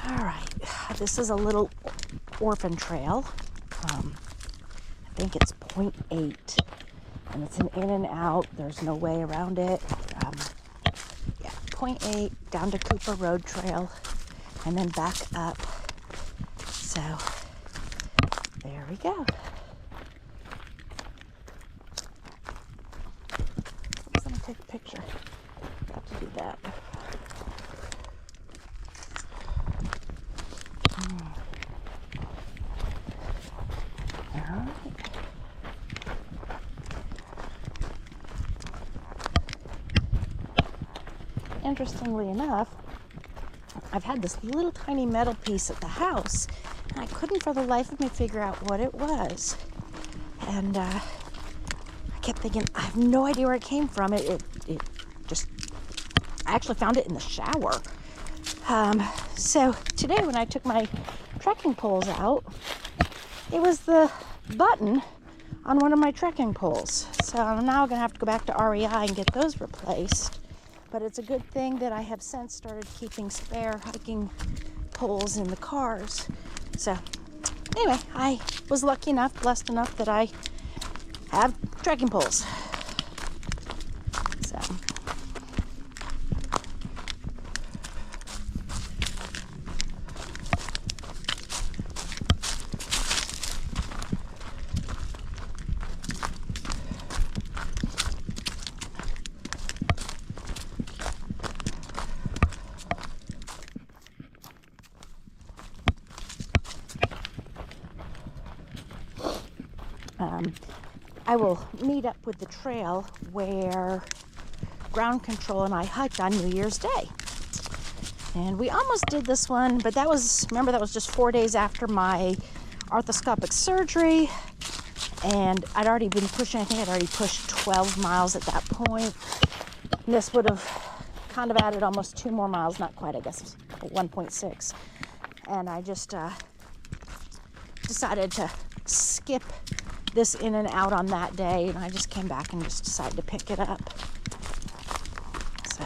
All right, this is a little orphan trail. I think it's 0.8, and it's an in and out. There's no way around it. Yeah, 0.8 down to Cooper Road Trail, and then back up. So there we go. I'm gonna take a picture. Got to do that. Interestingly enough, I've had this little tiny metal piece at the house, and I couldn't for the life of me figure out what it was. And I kept thinking, I have no idea where it came from. It just, I actually found it in the shower. So today when I took my trekking poles out, it was the button on one of my trekking poles. So I'm now going to have to go back to REI and get those replaced. But it's a good thing that I have since started keeping spare hiking poles in the cars. So anyway, I was lucky enough, blessed enough that I have trekking poles. So I will meet up with the trail where ground control and I hiked on New Year's Day. And we almost did this one, but that was just 4 days after my arthroscopic surgery. And I'd already been pushing, I think I'd already pushed 12 miles at that point. And this would have kind of added almost 2 more miles, not quite, I guess, 1.6. And I just decided to skip this in and out on that day, and I just came back and just decided to pick it up. So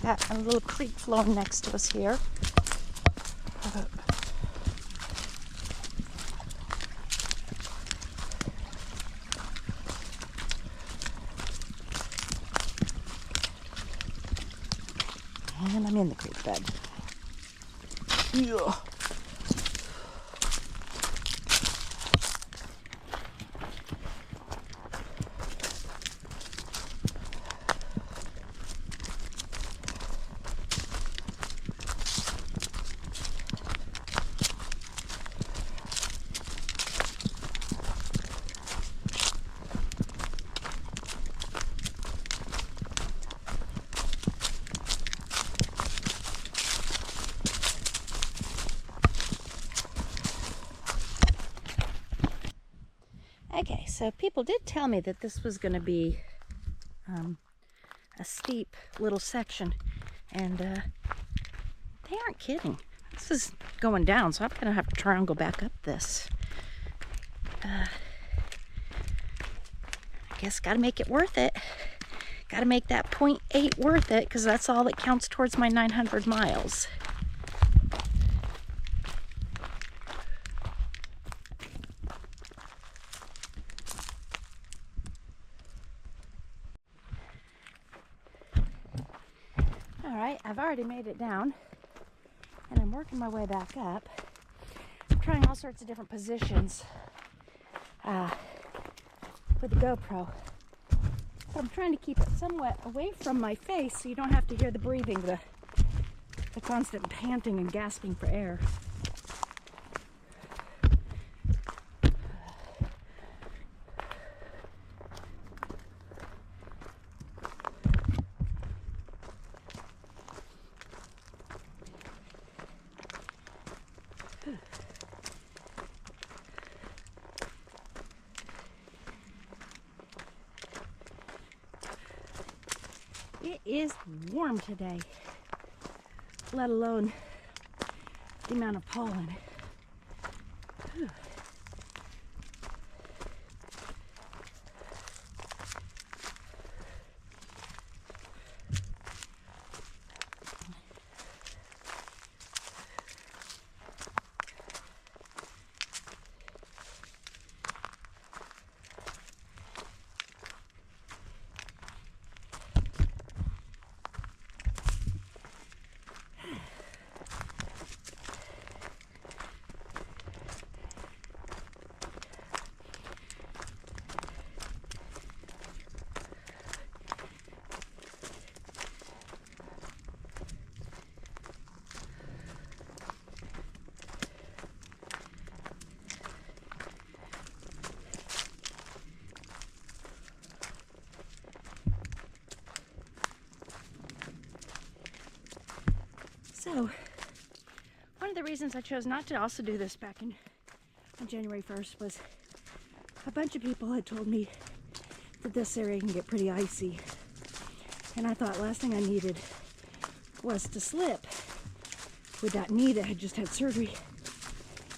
got a little creek flowing next to us here. And I'm in the creek bed. Yeah. Okay, so people did tell me that this was going to be a steep little section, and they aren't kidding. This is going down, so I'm going to have to try and go back up this. I guess got to make it worth it. Got to make that 0.8 worth it, because that's all that counts towards my 900 miles. Alright, I've already made it down, and I'm working my way back up. I'm trying all sorts of different positions with the GoPro. But I'm trying to keep it somewhat away from my face so you don't have to hear the breathing, the constant panting and gasping for air. It is warm today, let alone the amount of pollen. Whew. So, one of the reasons I chose not to also do this back on January 1st was a bunch of people had told me that this area can get pretty icy. And I thought last thing I needed was to slip with that knee that had just had surgery.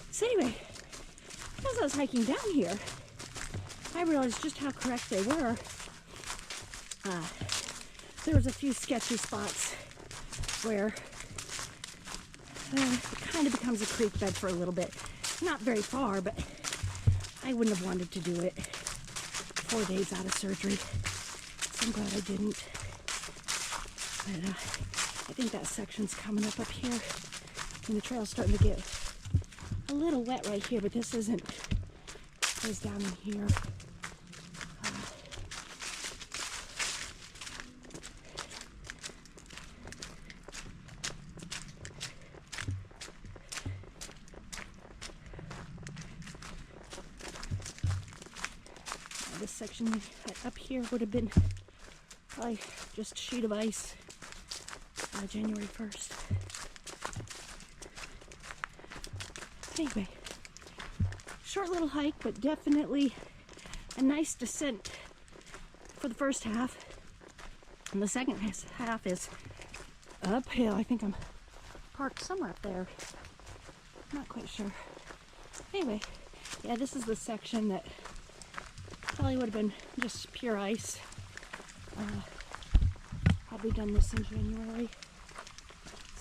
So anyway, as I was hiking down here, I realized just how correct they were. There was a few sketchy spots where it kind of becomes a creek bed for a little bit. Not very far, but I wouldn't have wanted to do it 4 days out of surgery. So I'm glad I didn't. But I think that section's coming up here. And the trail's starting to get a little wet right here, but this isn't. It goes down in here. This section up here would have been probably just a sheet of ice January 1st. Anyway, short little hike, but definitely a nice descent for the first half. And the second half is uphill. I think I'm parked somewhere up there. Not quite sure. Anyway, yeah, this is the section that probably would have been just pure ice. Probably done this in January.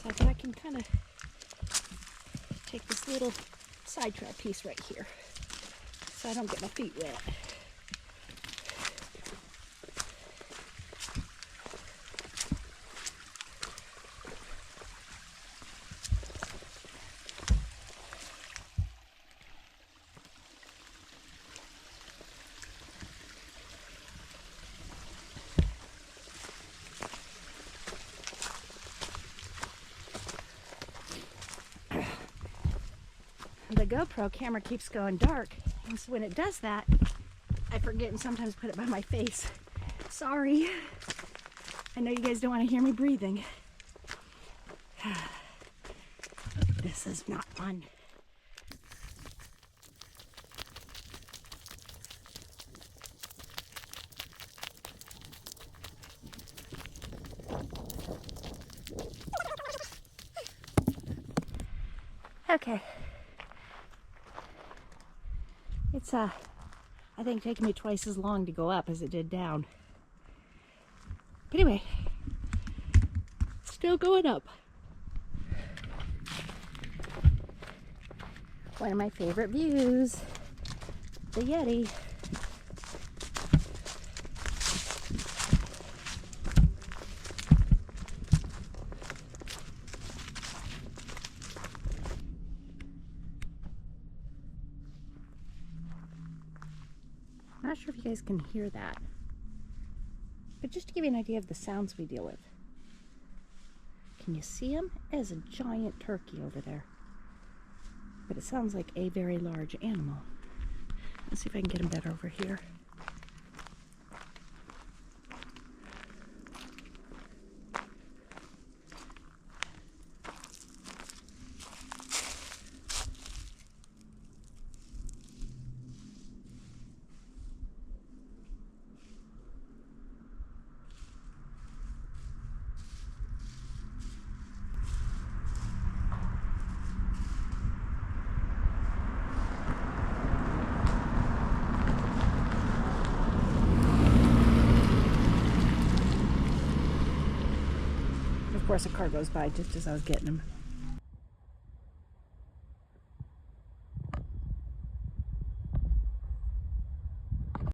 So I can kind of take this little sidetrack piece right here so I don't get my feet wet. The GoPro camera keeps going dark, and so when it does that, I forget and sometimes put it by my face. Sorry. I know you guys don't want to hear me breathing. This is not fun. Okay. It's I think taking me twice as long to go up as it did down. But anyway, still going up. One of my favorite views, the Yeti. I'm not sure if you guys can hear that, but just to give you an idea of the sounds we deal with. Can you see him? There's a giant turkey over there, but it sounds like a very large animal. Let's see if I can get him better over here. Of course, a car goes by just as I was getting him.